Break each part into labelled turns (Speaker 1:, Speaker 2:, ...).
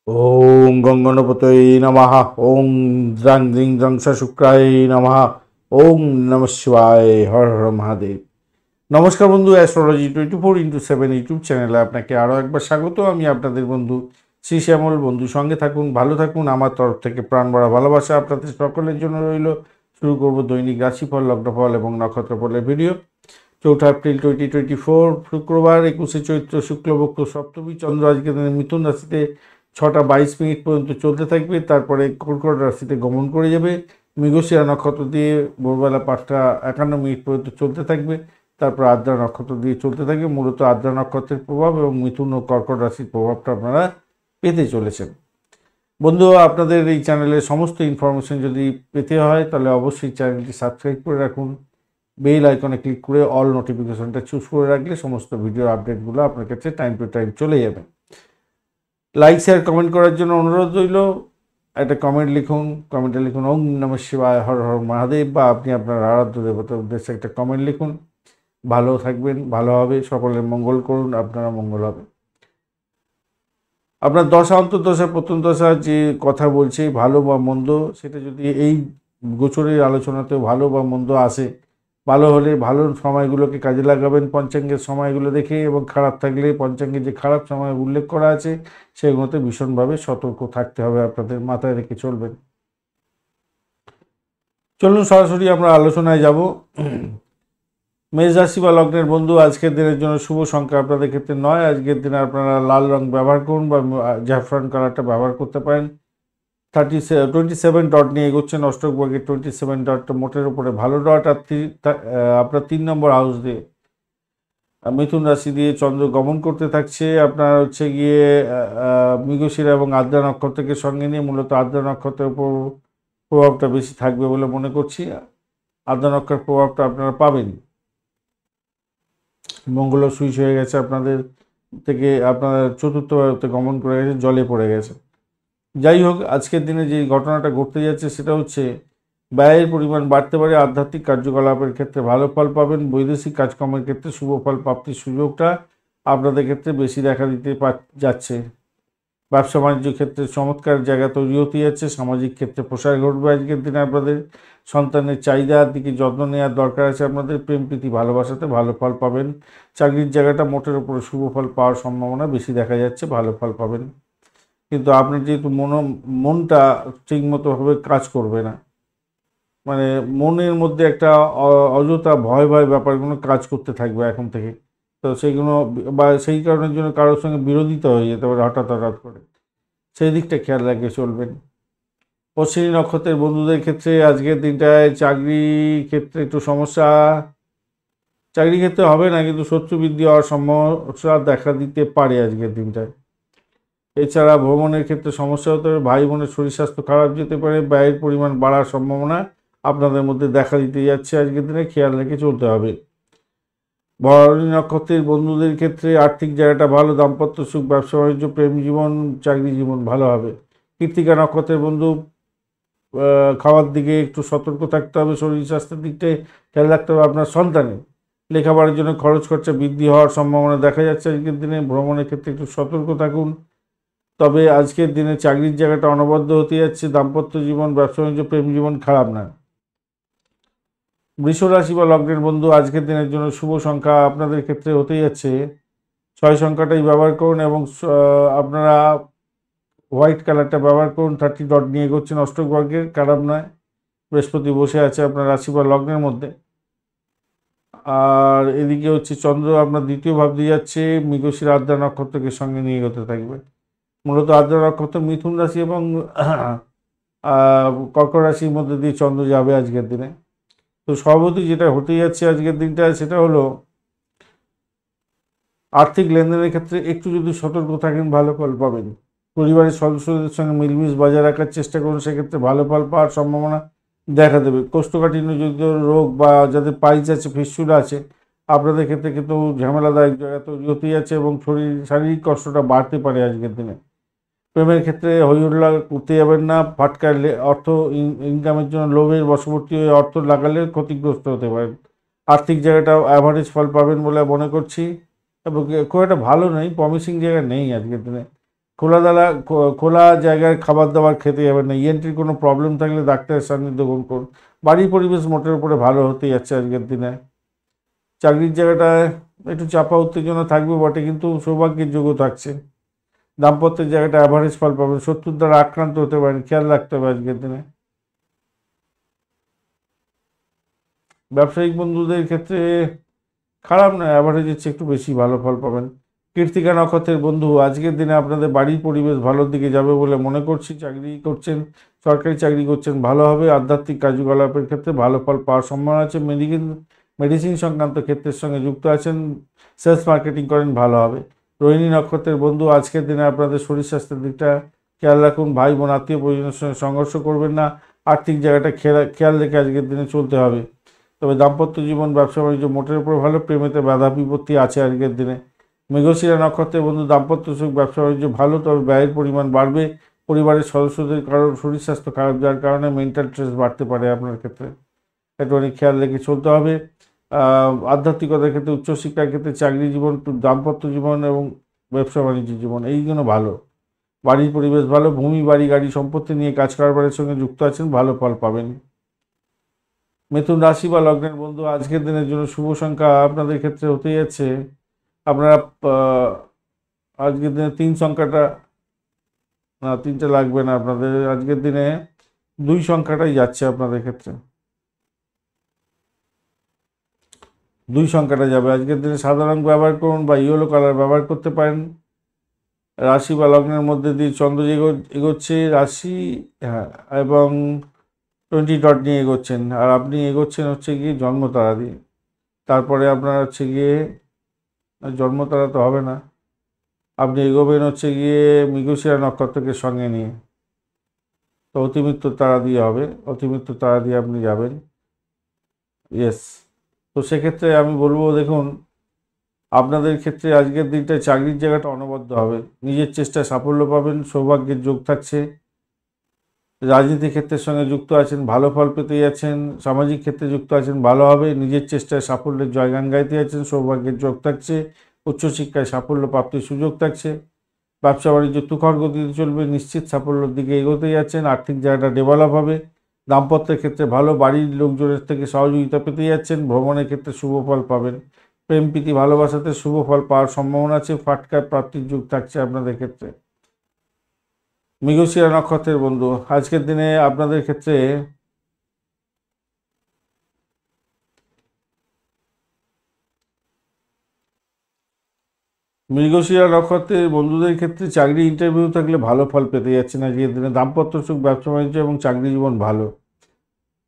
Speaker 1: ওম গঙ্গণপতয়ে নমঃ। ওম দ্রাং দ্রিং দ্রংস শুক্রায় নমঃ। ওম নমঃ শিবায়। হর হর মহাদেব। নমস্কার বন্ধু, অ্যাস্ট্রোলজি 24x7 ইউটিউব চ্যানেলে আপনাকে আরও একবার স্বাগত। আমি আপনাদের বন্ধু শ্রী শ্যামল। বন্ধু সঙ্গে থাকুন, ভালো থাকুন। আমার তরফ থেকে প্রাণ ভরা ভালোবাসা আপনাদের সকলের জন্য রইল। শুরু করব দৈনিক রাশিফল, লগ্নফল এবং নক্ষত্রফলের ভিডিও। 4 এপ্রিল 2024 শুক্রবার, 21শে চৈত্র, শুক্লপক্ষ, সপ্তমী। চন্দ্র আজকে মিথুন রাশিতে 6টা 22 মিনিট পর্যন্ত চলতে থাকবে, তারপরে কর্কট রাশিতে গমন করে যাবে। মৃগশিরা নক্ষত্র দিয়ে ভোরবেলা 5টা 51 মিনিট পর্যন্ত চলতে থাকবে, তারপর আদ্রা নক্ষত্র দিয়ে চলতে থাকবে। মূলত আদ্রা নক্ষত্রের প্রভাব এবং মিথুন ও কর্কট রাশির প্রভাবটা আপনারা পেতে চলেছেন। বন্ধুরা, আপনাদের এই চ্যানেলের সমস্ত ইনফরমেশন যদি পেতে হয় তাহলে অবশ্যই চ্যানেলটি সাবস্ক্রাইব করে রাখুন। বেল আইকনে ক্লিক করে অল নোটিফিকেশনটা চুজ করে রাখলে সমস্ত ভিডিওর আপডেটগুলো আপনার কাছে টাইম টু টাইম চলে যাবে। লাইক শেয়ার কমেন্ট করার জন্য অনুরোধ রইল। একটা কমেন্ট লিখুন, কমেন্টে লিখুন ওম নমঃ শিবায়, হর হর মহাদেব, বা আপনি আপনার আরাধ্য দেবতার উদ্দেশ্যে একটা কমেন্ট লিখুন। ভালো থাকবেন, ভালো হবে, সকলের মঙ্গল করুন, আপনারা মঙ্গল হবে। আপনার দশা অন্তর্দশা প্রথম দশা যে কথা বলছে ভালো বা মন্দ, সেটা যদি এই গোচরের আলোচনাতেও ভালো বা মন্দ আসে, ভালো হলে ভালো সময়গুলোকে কাজে লাগাবেন পঞ্চাঙ্গের সময়গুলো দেখে, এবং খারাপ থাকলে পঞ্চাঙ্গে যে খারাপ সময় উল্লেখ করা আছে সেগুলোতে ভীষণভাবে সতর্ক থাকতে হবে, আপনাদের মাথায় রেখে চলবেন। চলুন সরাসরি আমরা আলোচনায় যাব। মেষ রাশি বা লগ্নের বন্ধু, আজকের দিনের জন্য শুভ সংখ্যা আপনাদের ক্ষেত্রে 9। আজকের দিনে আপনারা লাল রং ব্যবহার করুন বা জাফরান কালারটা ব্যবহার করতে পারেন। 27 ডট নিয়ে এগোচ্ছেন অষ্টক বর্গের 27 ডটটা মোটের উপরে ভালো ডট। আর আপনার 3 নম্বর হাউস দিয়ে মিথুন রাশি দিয়ে চন্দ্র গমন করতে থাকছে। আপনার হচ্ছে গিয়ে মৃগশিরা এবং আদ্রা নক্ষত্রকে সঙ্গে নিয়ে, মূলত আদ্রা নক্ষত্রের উপর প্রভাবটা বেশি থাকবে বলে মনে করছি। আদ্রা নক্ষত্রের প্রভাবটা আপনারা পাবেন। মঙ্গলও সুইচ হয়ে গেছে আপনাদের থেকে, আপনার চতুর্থ ভাবতে গমন করে গেছে, জলে পড়ে গেছে। যাই হোক, আজকের দিনে যে ঘটনাটা ঘটতে যাচ্ছে সেটা হচ্ছে ব্যয়ের পরিমাণ বাড়তে পারে। আধ্যাত্মিক কার্যকলাপের ক্ষেত্রে ভালো ফল পাবেন। বৈদেশিক কাজকর্মের ক্ষেত্রে শুভ ফল প্রাপ্তির সুযোগটা আপনাদের ক্ষেত্রে বেশি দেখা দিতে যাচ্ছে। ব্যবসা বাণিজ্য ক্ষেত্রে চমৎকার জায়গা তৈরি হতে যাচ্ছে। সামাজিক ক্ষেত্রে প্রসার ঘটবে আজকের দিনে আপনাদের। সন্তানের চাহিদার দিকে যত্ন নেওয়ার দরকার আছে আপনাদের। প্রেম প্রীতি ভালোবাসাতে ভালো ফল পাবেন। চাকরির জায়গাটা মোটের উপরে শুভ ফল পাওয়ার সম্ভাবনা বেশি দেখা যাচ্ছে, ভালো ফল পাবেন। কিন্তু আপনার যেহেতু মনটা ঠিকমতোভাবে কাজ করবে না, মানে মনের মধ্যে একটা অযথা ভয় ভয় ব্যাপারগুলো কাজ করতে থাকবে এখন থেকে। তো সেইগুলো বা সেই কারণের জন্য কারোর সঙ্গে বিরোধিতা হয়ে যেতে পারে হঠাৎ হঠাৎ করে, সেই দিকটা খেয়াল রেখে চলবেন। অশ্বিনী নক্ষত্রের বন্ধুদের ক্ষেত্রে আজকের দিনটায় চাকরি ক্ষেত্রে একটু সমস্যা। চাকরি ক্ষেত্রে হবে না, কিন্তু শত্রু বৃদ্ধি হওয়ার সমস্যা দেখা দিতে পারে আজকের দিনটায়। এছাড়া ভ্রমণের ক্ষেত্রে সমস্যা হতে পারে। ভাই বোনের শরীর স্বাস্থ্য খারাপ যেতে পারে। ব্যয়ের পরিমাণ বাড়ার সম্ভাবনা আপনাদের মধ্যে দেখা দিতে যাচ্ছে আজকের দিনে, খেয়াল রেখে চলতে হবে। ভরণী নক্ষত্রের বন্ধুদের ক্ষেত্রে আর্থিক জায়গাটা ভালো। দাম্পত্য সুখ, ব্যবসা বাণিজ্য, প্রেম জীবন, চাকরি জীবন ভালো হবে। কৃত্তিকা নক্ষত্রের বন্ধু, খাওয়ার দিকে একটু সতর্ক থাকতে হবে। শরীর স্বাস্থ্যের দিকটায় খেয়াল রাখতে হবে। আপনার সন্তানের লেখাপড়ার জন্য খরচ খরচা বৃদ্ধি হওয়ার সম্ভাবনা দেখা যাচ্ছে আজকের দিনে। ভ্রমণের ক্ষেত্রে একটু সতর্ক থাকুন। তবে আজকের দিনে চাকরির জায়গাটা অনবদ্য হতে যাচ্ছে। দাম্পত্য জীবন, ব্যবসা বাণিজ্য, প্রেম জীবন খারাপ না। বৃষ রাশি বা লগ্নের বন্ধু, আজকের দিনের জন্য শুভ সংখ্যা আপনাদের ক্ষেত্রে হতে যাচ্ছে 6 সংখ্যাটাই ব্যবহার করুন, এবং আপনারা হোয়াইট কালারটা ব্যবহার করুন। 30 ডট নিয়ে এগোচ্ছেন অষ্টক বর্গের, খারাপ নয়। বৃহস্পতি বসে আছে আপনার রাশি বা লগ্নের মধ্যে। আর এদিকে হচ্ছে চন্দ্র আপনার দ্বিতীয় ভাব দিয়ে যাচ্ছে, মৃগশিরা আদ্রা নক্ষত্রকে সঙ্গে নিয়ে এগোতে থাকবে। মূলত আদ্রা নক্ষত্র মিথুন রাশি এবং কর্কট রাশির মধ্যে দিয়ে চন্দ্র যাবে আজকের দিনে। তো সর্বতি যেটা হতে যাচ্ছে আজকের দিনটায় সেটা হলো আর্থিক লেনদেনের ক্ষেত্রে একটু যদি সতর্ক থাকেন ভালো ফল পাবেন। পরিবারের সদস্যদের সঙ্গে মিলমিশ বজায় রাখার চেষ্টা করুন, সেক্ষেত্রে ভালো ফল পাওয়ার সম্ভাবনা দেখা দেবে। কোষ্ঠকাঠিন্যজনিত রোগ বা যাদের পাইলস আছে, ফিস্টুলা আছে, আপনাদের ক্ষেত্রে কিন্তু ঝামেলাদায়ক জায়গা তৈরি হতে যাচ্ছে, এবং শারীরিক কষ্টটা বাড়তে পারে আজকের দিনে। প্রেমের ক্ষেত্রে হইহুল্লা করতে যাবেন না। ফাটকার অর্থ ইনকামের জন্য লোভের বশবর্তী হয়ে অর্থ লাগালে ক্ষতিগ্রস্ত হতে পারেন। আর্থিক জায়গাটা অ্যাভারেজ ফল পাবেন বলে মনে করছি, এবং খুব একটা ভালো নেই, প্রমিসিং জায়গা নেই আজকের দিনে। খোলা জায়গায় খাবার দাবার খেতে যাবেন না। ইএনটির কোনো প্রবলেম থাকলে ডাক্তারের সান্নিধ্য গ্রহণ করুন। বাড়ির পরিবেশ মোটের উপরে ভালো হতেই যাচ্ছে আজকের দিনে। চাকরির জায়গাটায় একটু চাপা উত্তেজনা থাকবে বটে, কিন্তু সৌভাগ্যের যোগও থাকছে। দাম্পত্যের জায়গাটা অ্যাভারেজ ফল পাবেন। শত্রুর দ্বারা আক্রান্ত হতে পারেন, খেয়াল রাখতে হবে আজকের দিনে। ব্যবসায়িক বন্ধুদের ক্ষেত্রে খারাপ নয়, অ্যাভারেজের চেয়ে একটু বেশি ভালো ফল পাবেন। কৃত্তিকা নক্ষত্রের বন্ধু, আজকের দিনে আপনাদের বাড়ির পরিবেশ ভালোর দিকে যাবে বলে মনে করছি। চাকরি করছেন, সরকারি চাকরি করছেন, ভালো হবে। আধ্যাত্মিক কার্যকলাপের ক্ষেত্রে ভালো ফল পাওয়ার সম্ভাবনা আছে। মেডিসিন সংক্রান্ত ক্ষেত্রের সঙ্গে যুক্ত আছেন, সেলস মার্কেটিং করেন, ভালো হবে। রোহিণী নক্ষত্রের বন্ধু, আজকের দিনে আপনাদের শরীর স্বাস্থ্যের দিকটা খেয়াল রাখুন। ভাই বোন আত্মীয় পরিজনের সঙ্গে সংঘর্ষ করবেন না। আর্থিক জায়গাটা খেয়াল রেখে আজকের দিনে চলতে হবে। তবে দাম্পত্য জীবন, ব্যবসা বাণিজ্য মোটের উপর ভালো। প্রেমেতে বাধা বিপত্তি আছে আজকের দিনে। মৃগশিরা নক্ষত্রের বন্ধু, দাম্পত্য সুখ, ব্যবসা বাণিজ্য ভালো, তবে ব্যয়ের পরিমাণ বাড়বে। পরিবারের সদস্যদের কারোর শরীর স্বাস্থ্য খারাপ, যার কারণে মেন্টাল স্ট্রেস বাড়তে পারে আপনার ক্ষেত্রে। একটুখানি খেয়াল রেখে চলতে হবে। আধ্যাত্মিকতার ক্ষেত্রে, উচ্চশিক্ষার ক্ষেত্রে, চাকরি জীবন, দাম্পত্য জীবন এবং ব্যবসা বাণিজ্য জীবন এইগুলো ভালো। বাড়ির পরিবেশ ভালো। ভূমি, বাড়ি, গাড়ি, সম্পত্তি নিয়ে কাজ কারবারের সঙ্গে যুক্ত আছেন, ভালো ফল পাবেন। মিথুন রাশি বা লগ্নের বন্ধু, আজকের দিনের জন্য শুভ সংখ্যা আপনাদের ক্ষেত্রে হতে যাচ্ছে, আপনারা আজকের দিনে 3 সংখ্যাটা, না 3টে লাগবে না আপনাদের, আজকের দিনে 2 সংখ্যাটাই যাচ্ছে আপনাদের ক্ষেত্রে। 2 সংখ্যাটা যাবে আজকের দিনে। সাদা রং ব্যবহার করুন বা ইয়েলো কালার ব্যবহার করতে পারেন। রাশি বা লগ্নের মধ্যে দিয়ে চন্দ্র যে এগোচ্ছে রাশি, হ্যাঁ, এবং 20 ডট নিয়ে এগোচ্ছেন, আর আপনি এগোচ্ছেন হচ্ছে গিয়ে জন্মতারা দিয়ে। তারপরে আপনার হচ্ছে গিয়ে জন্মতারা তো হবে না, আপনি এগোবেন হচ্ছে গিয়ে মৃগশিরা নক্ষত্রকে সঙ্গে নিয়ে। তো অতিমৃত্যু তারা দিয়ে হবে, অতিমৃত্যু তারা দিয়ে আপনি যাবেন। ইয়েস। তো সেক্ষেত্রে আমি বলবো, দেখুন আপনাদের ক্ষেত্রে আজকের দিনটায় চাকরির জায়গাটা অনবদ্য হবে। নিজের চেষ্টায় সাফল্য পাবেন, সৌভাগ্যের যোগ থাকছে। রাজনীতি ক্ষেত্রের সঙ্গে যুক্ত আছেন, ভালো ফল পেতে যাচ্ছেন। সামাজিক ক্ষেত্রে যুক্ত আছেন, ভালো হবে। নিজের চেষ্টায় সাফল্যের জয়গান গাইতে যাচ্ছেন, সৌভাগ্যের যোগ থাকছে। উচ্চশিক্ষায় সাফল্য প্রাপ্তির সুযোগ থাকছে। ব্যবসা বাণিজ্য তুখর গতিতে চলবে, নিশ্চিত সাফল্যের দিকে এগোতে যাচ্ছেন। আর্থিক জায়গাটা ডেভেলপ হবে। দাম্পত্যের ক্ষেত্রে ভালো, বাড়ির লোকজনের থেকে সহযোগিতা পেতে যাচ্ছেন। ভ্রমণের ক্ষেত্রে শুভ ফল পাবেন। প্রেম প্রীতি ভালোবাসাতে শুভ ফল পাওয়ার সম্ভাবনা আছে। ফাটকায় প্রাপ্তির যোগ থাকছে আপনাদের ক্ষেত্রে। মৃগশিরা নক্ষত্রের বন্ধু, আজকের দিনে আপনাদের ক্ষেত্রে মৃগশিরা নক্ষত্রের বন্ধুদের ক্ষেত্রে চাকরি ইন্টারভিউ থাকলে ভালো ফল পেতে যাচ্ছেন আজকের দিনে। দাম্পত্য সুখ, ব্যবসা বাণিজ্য এবং চাকরি জীবন ভালো।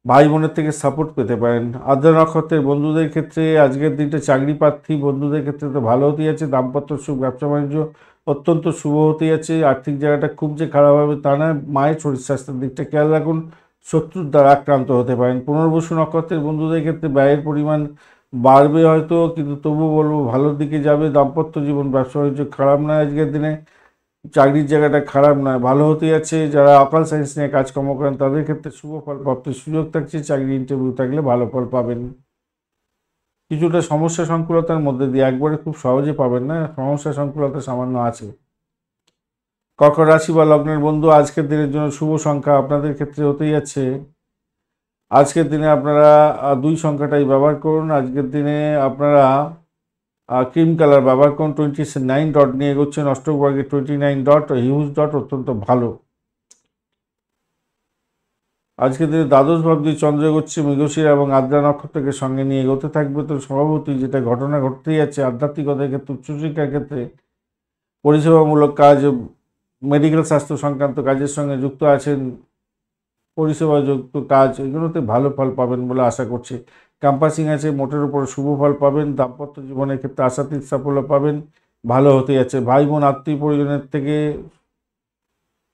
Speaker 1: ভাই বোনের থেকে সাপোর্ট পেতে পারেন। আদ্রা নক্ষত্রের বন্ধুদের ক্ষেত্রে আজকের দিনটা চাকরি প্রার্থী বন্ধুদের ক্ষেত্রে তো ভালো হতে যাচ্ছে। দাম্পত্য সুখ, ব্যবসা বাণিজ্য অত্যন্ত শুভ হতে যাচ্ছে। আর্থিক জায়গাটা খুব যে খারাপ হবে তা নয়। মায়ের শরীর স্বাস্থ্যের দিকটা খেয়াল রাখুন, শত্রুর দ্বারা আক্রান্ত হতে পারেন। পুনর্বসু নক্ষত্রের বন্ধুদের ক্ষেত্রে ব্যয়ের পরিমাণ বাড়বে হয়তো, কিন্তু তবুও বলবো ভালোর দিকে যাবে। দাম্পত্য জীবন, ব্যবসা বাণিজ্য খারাপ নয় আজকের দিনে। চাকরির জায়গাটা খারাপ নয়, ভালো হতে যাচ্ছে। যারা অকাল সায়েন্স নিয়ে কাজকর্ম করেন তাদের ক্ষেত্রে শুভ ফল প্রাপ্তির সুযোগ থাকছে। চাকরি ইন্টারভিউ থাকলে ভালো ফল পাবেন। কিছুটা সমস্যা সংকুলতার মধ্যে দিয়ে, একবারে খুব সহজে পাবেন না, সমস্যা সংকুলতা সামান্য আছে। কর্কট রাশি বা লগ্নের বন্ধু, আজকের দিনের জন্য শুভ সংখ্যা আপনাদের ক্ষেত্রে হতে যাচ্ছে, আজকের দিনে আপনারা 2 সংখ্যাটাই ব্যবহার করুন। আজকের দিনে আপনারা ক্রিম কালার ব্যবহার করুন। 29 ডট নিয়ে এগোচ্ছেন। অষ্টক বর্গে 29 ডট, হিউজ ডট, অত্যন্ত ভালো। আজকের দিনে দ্বাদশ ভাব দিয়ে চন্দ্র এগোচ্ছে মৃগশিরা এবং আদ্রা নক্ষত্রকে সঙ্গে নিয়ে এগোতে থাকবে। তো স্বভাবতই যেটা ঘটনা ঘটতেই যাচ্ছে, আধ্যাত্মিকতার ক্ষেত্রে, উচ্চশিক্ষার ক্ষেত্রে, পরিষেবামূলক কাজ, মেডিকেল স্বাস্থ্য সংক্রান্ত কাজের সঙ্গে যুক্ত আছেন, পরিষেবাযুক্ত কাজ, এগুলোতে ভালো ফল পাবেন বলে আশা করছি। ক্যাম্পাসিং আছে, মোটের উপর শুভ ফল পাবেন। দাম্পত্য জীবনের ক্ষেত্রে আশাতীত সাফল্য পাবেন, ভালো হতে যাচ্ছে। ভাই বোন আত্মীয় পরিজনের থেকে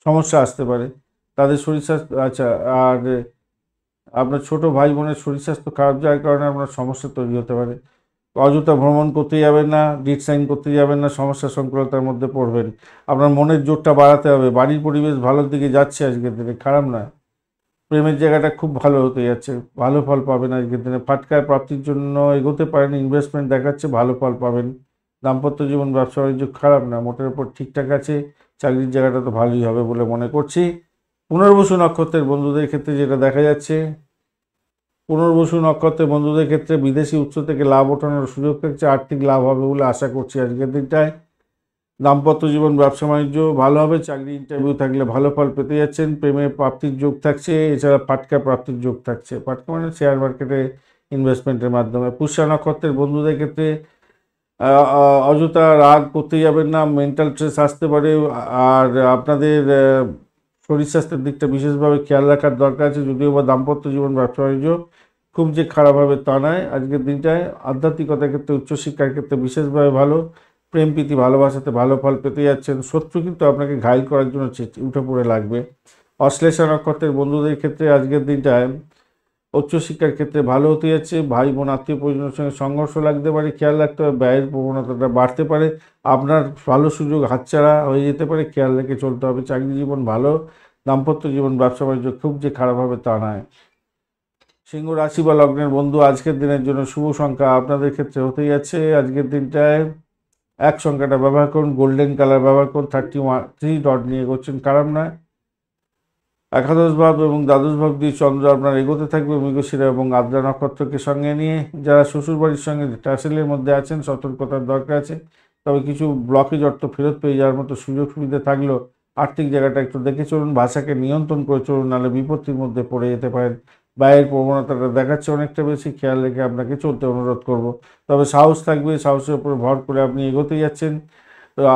Speaker 1: সমস্যা আসতে পারে, তাদের শরীর স্বাস্থ্য, আচ্ছা, আর আপনার ছোট ভাই বোনের শরীর স্বাস্থ্য খারাপ যাওয়ার কারণে আপনার সমস্যা তৈরি হতে পারে। অযথা ভ্রমণ করতে যাবেন না, ডিট সাইন করতে যাবেন না, সমস্যা সংকুলতার মধ্যে পড়বেন। আপনার মনের জোরটা বাড়াতে হবে। বাড়ির পরিবেশ ভালোর দিকে যাচ্ছে আজকের দিনে, খারাপ নয়। প্রেমের জায়গাটা খুব ভালো হতে যাচ্ছে, ভালো ফল পাবেন আজকের দিনে। ফাটকায় প্রাপ্তির জন্য এগোতে পারেন, ইনভেস্টমেন্ট দেখাচ্ছে, ভালো ফল পাবেন। দাম্পত্য জীবন, ব্যবসা বাণিজ্য খারাপ না, মোটের উপর ঠিকঠাক আছে। চাকরির জায়গাটা তো ভালোই হবে বলে মনে করছি। পুনর্বসু নক্ষত্রের বন্ধুদের ক্ষেত্রে যেটা দেখা যাচ্ছে, পুনর্বসু নক্ষত্রের বন্ধুদের ক্ষেত্রে বিদেশি উৎস থেকে লাভ ওঠানোর সুযোগ থাকছে, আর্থিক লাভ হবে বলে আশা করছি আজকের দিনটায়। দাম্পত্য জীবন, ব্যবসা বাণিজ্য ভালো হবে, চাকরি ইন্টারভিউ থাকলে ভালো ফল পেতে যাচ্ছেন, প্রেমে প্রাপ্তির যোগ থাকছে, এছাড়া পাটকা প্রাপ্তির যোগ থাকছে। পাটকা মানে শেয়ার মার্কেটে ইনভেস্টমেন্টের মাধ্যমে। পুষ্যা নক্ষত্রের বন্ধুদের ক্ষেত্রে অযথা রাগ করতে যাবেন না, মেন্টাল স্ট্রেস আসতে পারে, আর আপনাদের শরীর স্বাস্থ্যের দিকটা বিশেষভাবে খেয়াল রাখার দরকার আছে। যদিও বা দাম্পত্য জীবন, ব্যবসা বাণিজ্য খুব যে খারাপ হবে তা নয় আজকের দিনটায়। আধ্যাত্মিকতার ক্ষেত্রে, উচ্চশিক্ষার ক্ষেত্রে বিশেষভাবে ভালো, প্রেম প্রীতি ভালোবাসাতে ভালো ফল পেতে যাচ্ছেন। শত্রু কিন্তু আপনাকে ঘায়েল করার জন্য উঠে পড়ে লাগবে। অশ্লেষা নক্ষত্রের বন্ধুদের ক্ষেত্রে আজকের দিনটায় উচ্চশিক্ষার ক্ষেত্রে ভালো হতে যাচ্ছে, ভাই বোন আত্মীয় পরিজনের সঙ্গে সংঘর্ষ লাগতে পারে, খেয়াল রাখতে হবে, ব্যয়ের প্রবণতাটা বাড়তে পারে, আপনার ভালো সুযোগ হাতছাড়া হয়ে যেতে পারে, খেয়াল রেখে চলতে হবে। চাকরি জীবন ভালো, দাম্পত্য জীবন, ব্যবসা বাণিজ্য খুব যে খারাপ হবে তা নয়। সিংহ রাশি বা লগ্নের বন্ধু আজকের দিনের জন্য শুভ সংখ্যা আপনাদের ক্ষেত্রে হতে যাচ্ছে আজকের দিনটায় এক সংখ্যাটা ব্যবহার করুন, গোল্ডেন কালার ব্যবহার করুন, 3 ডট নিয়ে করছেন খারাপ নয়। একাদশ ভাব এবং দ্বাদশ ভাব দিয়ে চন্দ্র আপনার এগোতে থাকবে মৃগশিরা এবং আদ্রা নক্ষত্রকে সঙ্গে নিয়ে। যারা শ্বশুরবাড়ির সঙ্গে টাসেলের মধ্যে আছেন সতর্কতার দরকার আছে, তবে কিছু ব্লকেজ অর্থ ফেরত পেয়ে যাওয়ার মতো সুযোগ সুবিধা থাকলেও আর্থিক জায়গাটা একটু দেখে চলুন, ভাষাকে নিয়ন্ত্রণ করে চলুন, নাহলে বিপত্তির মধ্যে পড়ে যেতে পারেন। ব্যয়ের প্রবণতাটা দেখাচ্ছে অনেকটা বেশি, খেয়াল রেখে আপনাকে চলতে অনুরোধ করব। তবে সাহস থাকবে, সাহসের উপর ভর করে আপনি এগোতে যাচ্ছেন।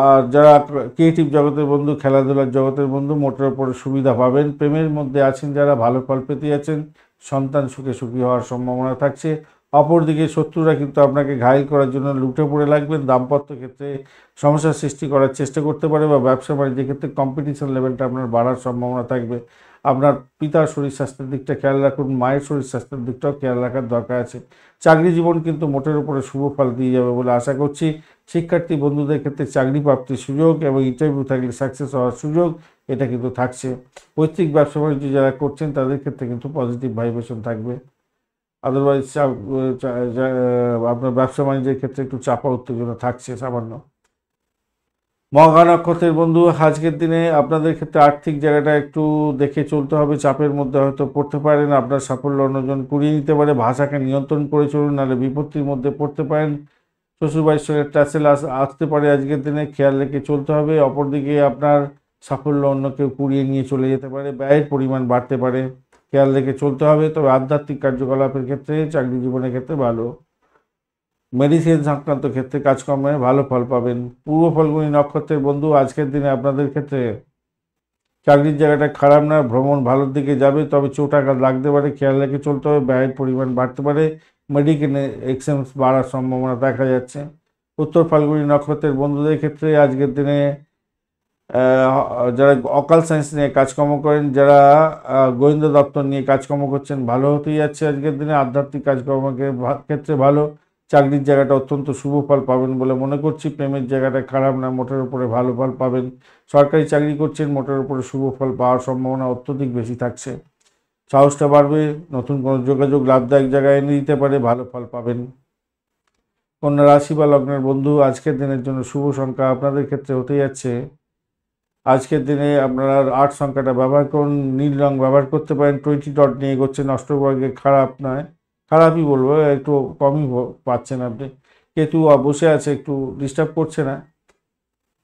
Speaker 1: আর যারা ক্রিয়েটিভ জগতের বন্ধু, খেলাধুলার জগতের বন্ধু, মোটের ওপরে সুবিধা পাবেন। প্রেমের মধ্যে আছেন যারা, ভালো ফল পেতে যাচ্ছেন, সন্তান সুখে সুখী হওয়ার সম্ভাবনা থাকছে। অপরদিকে শত্রুরা কিন্তু আপনাকে ঘায়েল করার জন্য লুটে পড়ে লাগবেন, দাম্পত্য ক্ষেত্রে সমস্যার সৃষ্টি করার চেষ্টা করতে পারে, বা ব্যবসা বাণিজ্যের ক্ষেত্রে কম্পিটিশন লেভেলটা আপনার বাড়ার সম্ভাবনা থাকবে। আপনার পিতার শরীর স্বাস্থ্যের দিকটা খেয়াল রাখুন, মায়ের শরীর স্বাস্থ্যের দিকটাও খেয়াল রাখার দরকার আছে। চাকরি জীবন কিন্তু মোটের উপরে শুভ ফল দিয়ে যাবে বলে আশা করছি। শিক্ষার্থী বন্ধুদের ক্ষেত্রে চাকরি প্রাপ্তির সুযোগ এবং ইন্টারভিউ থাকলে সাকসেস হওয়ার সুযোগ এটা কিন্তু থাকছে। পৈতৃক ব্যবসা বাণিজ্য যারা করছেন তাদের ক্ষেত্রে কিন্তু পজিটিভ ভাইব্রেশন থাকবে। আদারওয়াইজ আপনার ব্যবসা বাণিজ্যের ক্ষেত্রে একটু চাপা উত্তেজনা থাকছে সামান্য। মঘা নক্ষত্রের বন্ধু আজকের দিনে আপনাদের ক্ষেত্রে আর্থিক জায়গাটা একটু দেখে চলতে হবে, চাপের মধ্যে হয়তো পড়তে পারেন, আপনার সাফল্য অন্যজন কুড়িয়ে নিতে পারে, ভাষাকে নিয়ন্ত্রণ করে চলুন, নাহলে বিপত্তির মধ্যে পড়তে পারেন। শ্বশুরবাড়ির সঙ্গে টাসেল আসতে পারে আজকের দিনে, খেয়াল রেখে চলতে হবে। অপরদিকে আপনার সাফল্য অন্য কেউ কুড়িয়ে নিয়ে চলে যেতে পারে, ব্যয়ের পরিমাণ বাড়তে পারে, খেয়াল রেখে চলতে হবে। তবে আধ্যাত্মিক কার্যকলাপের ক্ষেত্রে, চাকরি জীবনের ক্ষেত্রে ভালো, মেডিসিন সংক্রান্ত ক্ষেত্রে কাজকর্মে ভালো ফল পাবেন। পূর্ব ফলগুনি নক্ষত্রের বন্ধু আজকের দিনে আপনাদের ক্ষেত্রে চাকরির জায়গাটা খারাপ না, ভ্রমণ ভালোর দিকে যাবে, তবে চোট আঘাত লাগতে পারে, খেয়াল রেখে চলতে হবে, ব্যয়ের পরিমাণ বাড়তে পারে, মেডিকেল এক্সপেন্স বাড়ার সম্ভাবনা দেখা যাচ্ছে। উত্তর ফাল্গুনি নক্ষত্রের বন্ধুদের ক্ষেত্রে আজকের দিনে যারা অকাল সায়েন্স নিয়ে কাজকর্ম করেন, যারা গোয়েন্দা দপ্তর নিয়ে কাজকর্ম করছেন, ভালো হতেই যাচ্ছে আজকের দিনে। আধ্যাত্মিক কাজকর্মের ক্ষেত্রে ভালো, চাকরির জায়গাটা অত্যন্ত শুভ ফল পাবেন বলে মনে করছি। প্রেমের জায়গাটা খারাপ না, মোটের উপরে ভালো ফল পাবেন। সরকারি চাকরি করছেন, মোটের উপরে শুভ ফল পাওয়ার সম্ভাবনা অত্যধিক বেশি থাকছে। সাহসটা বাড়বে, নতুন কোনো যোগাযোগ লাভদায়ক জায়গায় এনে দিতে পারে, ভালো ফল পাবেন। কন্যা রাশি বা লগ্নের বন্ধু আজকের দিনের জন্য শুভ সংখ্যা আপনাদের ক্ষেত্রে হতে যাচ্ছে আজকের দিনে আপনারা 8 সংখ্যাটা ব্যবহার করুন, নীল রং ব্যবহার করতে পারেন, 20 ডট নিয়ে এগোচ্ছেন, অষ্টবর্গে খারাপ নয়, খারাপই বলবো, একটু কমই পাচ্ছেন আপনি। কেতু বসে আছে, একটু ডিস্টার্ব করছে না।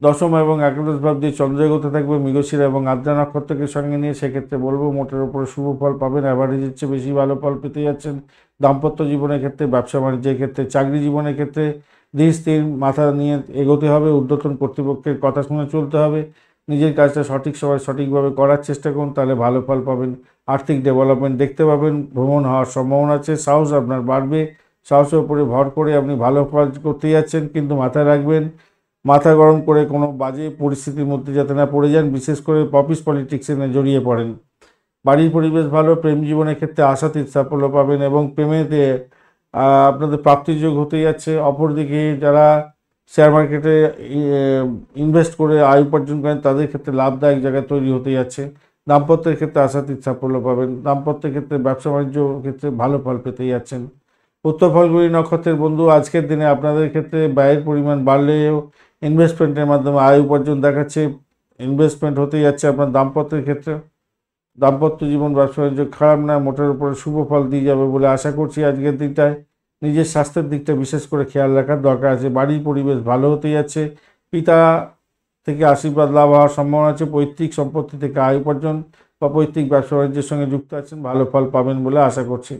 Speaker 1: দশম এবং একাদশ ভাব দিয়ে চন্দ্র এগোতে থাকবে মৃগশিরা এবং আদ্রা নক্ষত্রকে সঙ্গে নিয়ে, সেক্ষেত্রে বলবো মোটের উপরে শুভ ফল পাবেন, অ্যাভারেজের চেয়ে বেশি ভালো ফল পেতে যাচ্ছেন। দাম্পত্য জীবনের ক্ষেত্রে, ব্যবসা বাণিজ্যের ক্ষেত্রে, চাকরি জীবনের ক্ষেত্রে ধীর স্থির মাথা নিয়ে এগোতে হবে, ঊর্ধ্বতন কর্তৃপক্ষের কথা শুনে চলতে হবে, নিজের কাজটা সঠিক সময় সঠিকভাবে করার চেষ্টা করুন, তাহলে ভালো ফল পাবেন। আর্থিক ডেভেলপমেন্ট দেখতে পাবেন, ভ্রমণ হওয়ার সম্ভাবনা আছে, সাহস আপনার বাড়বে, সাহসের উপরে ভর করে আপনি ভালো কাজ করতে যাচ্ছেন। কিন্তু মাথায় রাখবেন, মাথা গরম করে কোনো বাজে পরিস্থিতির মধ্যে যাতে না পড়ে যান, বিশেষ করে অফিস পলিটিক্সে না জড়িয়ে পড়েন। বাড়ির পরিবেশ ভালো, প্রেম জীবনের ক্ষেত্রে আশাতীত সাফল্য পাবেন এবং প্রেমেতে আপনাদের প্রাপ্তিযোগ হতে যাচ্ছে। অপরদিকে যারা শেয়ার মার্কেটে ইনভেস্ট করে আয় উপার্জন করেন তাদের ক্ষেত্রে লাভদায়ক জায়গা তৈরি হতে যাচ্ছে। দাম্পত্যের ক্ষেত্রে আশাতীত সাফল্য পাবেন, দাম্পত্যের ক্ষেত্রে, ব্যবসা বাণিজ্য ক্ষেত্রে ভালো ফল পেতে যাচ্ছেন। উত্তর ফাল্গুনি নক্ষত্রের বন্ধু আজকের দিনে আপনাদের ক্ষেত্রে ব্যয়ের পরিমাণ বাড়লেও ইনভেস্টমেন্টের মাধ্যমে আয় উপার্জন দেখাচ্ছে। ইনভেস্টমেন্ট হতে যাচ্ছে আপনার দাম্পত্যের ক্ষেত্রে। দাম্পত্য জীবন ব্যবসা বাণিজ্য খারাপ নয়, মোটের উপরে শুভ ফল দিয়ে যাবে বলে আশা করছি আজকের দিনটায়। নিজের স্বাস্থ্যের দিকটা বিশেষ করে খেয়াল রাখার দরকার আছে। বাড়ির পরিবেশ ভালো হতে যাচ্ছে, পিতা থেকে আশীর্বাদ লাভ হওয়ার সম্ভাবনা আছে। পৈতৃক সম্পত্তি থেকে আয় উপার্জন বা পৈতৃক ব্যবসা বাণিজ্যের সঙ্গে যুক্ত আছেন, ভালো ফল পাবেন বলে আশা করছি।